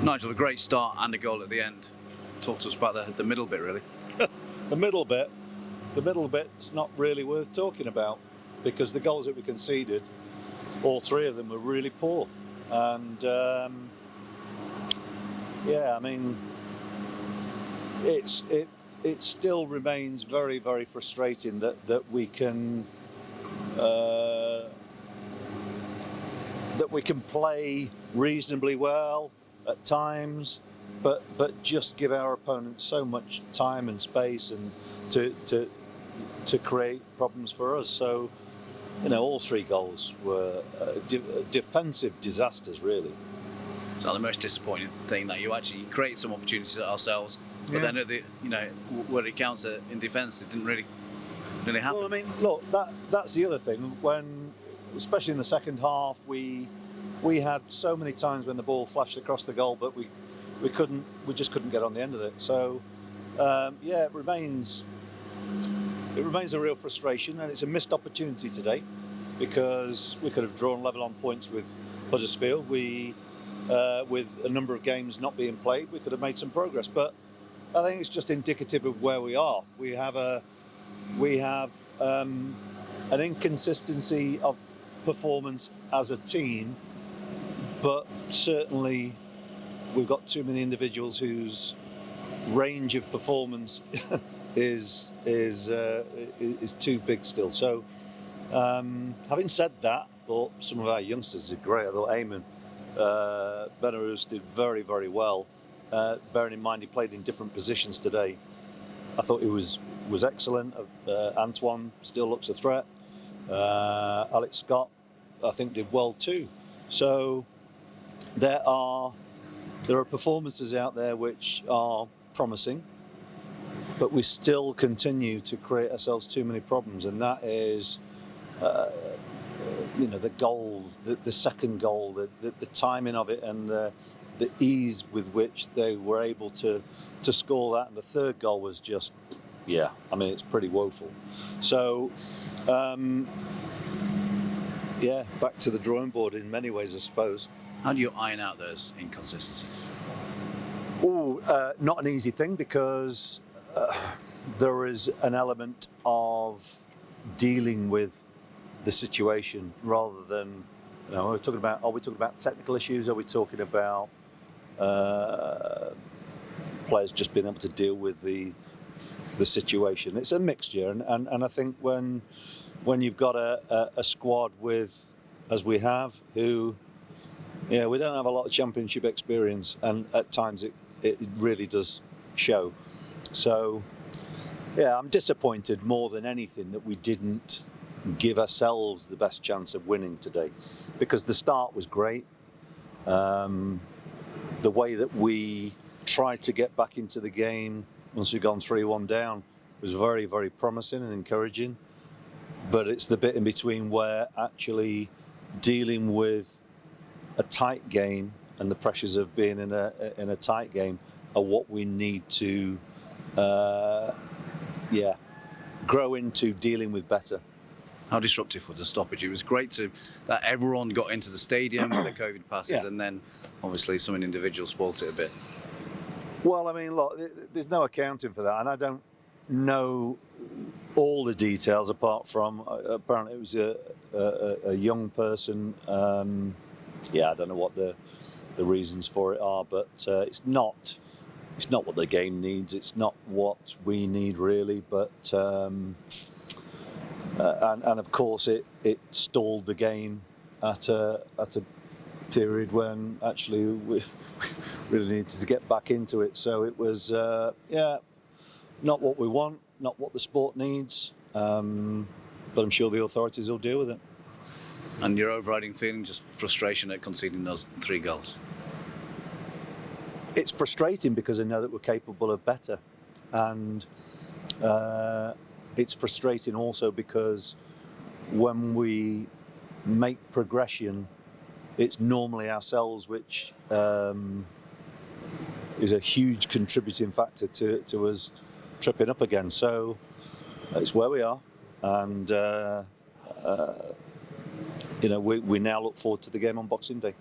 Nigel, a great start and a goal at the end. Talk to us about the middle bit, really. The middle bit's not really worth talking about, because the goals that we conceded, all three of them were really poor. And I mean, it still remains very, very frustrating that we can play reasonably well at times, but just give our opponents so much time and space and to create problems for us. So, all three goals were defensive disasters, really. So the most disappointing thing that you actually created some opportunities ourselves, but then at the where it counts in defence, it didn't really happen. Well, I mean, look, that's the other thing. When, especially in the second half, we had so many times when the ball flashed across the goal, but we just couldn't get on the end of it. So it remains a real frustration, and it's a missed opportunity today, because we could have drawn level on points with Huddersfield. With a number of games not being played, we could have made some progress. But I think it's just indicative of where we are. We have an inconsistency of performance as a team, but certainly we've got too many individuals whose range of performance is too big still. So, having said that, I thought some of our youngsters did great. I thought Eamon Benarous did very, very well. Bearing in mind he played in different positions today, I thought he was excellent. Antoine still looks a threat. Alex Scott, I think, did well too. So there are performances out there which are promising, but we still continue to create ourselves too many problems, and that is the goal, the second goal, the timing of it, and the ease with which they were able to score that. And the third goal was just, it's pretty woeful. So, back to the drawing board in many ways, I suppose. How do you iron out those inconsistencies? Not an easy thing, because there is an element of dealing with the situation rather than, are we talking about technical issues? Are we talking about players just being able to deal with the situation? It's a mixture, and I think when you've got a squad with, as we have, who, we don't have a lot of championship experience, and at times it really does show. So, I'm disappointed more than anything that we didn't give ourselves the best chance of winning today, because the start was great. The way that we tried to get back into the game once we'd gone 3-1 down was very, very promising and encouraging. But it's the bit in between where actually dealing with a tight game and the pressures of being in a tight game are what we need to grow into dealing with better. How disruptive was the stoppage? It was great that everyone got into the stadium with the COVID passes, and then obviously some individuals spoilt it a bit. Well, I mean, look, there's no accounting for that, and I don't know all the details apart from apparently it was a young person. I don't know what the reasons for it are, but it's not what the game needs. It's not what we need, really, but. And of course it stalled the game at a period when actually we really needed to get back into it. So it was not what we want, not what the sport needs, but I'm sure the authorities will deal with it. And your overriding feeling, just frustration at conceding those 3 goals? It's frustrating because I know that we're capable of better, and it's frustrating also because when we make progression, it's normally ourselves which is a huge contributing factor to us tripping up again. So it's where we are, and we now look forward to the game on Boxing Day.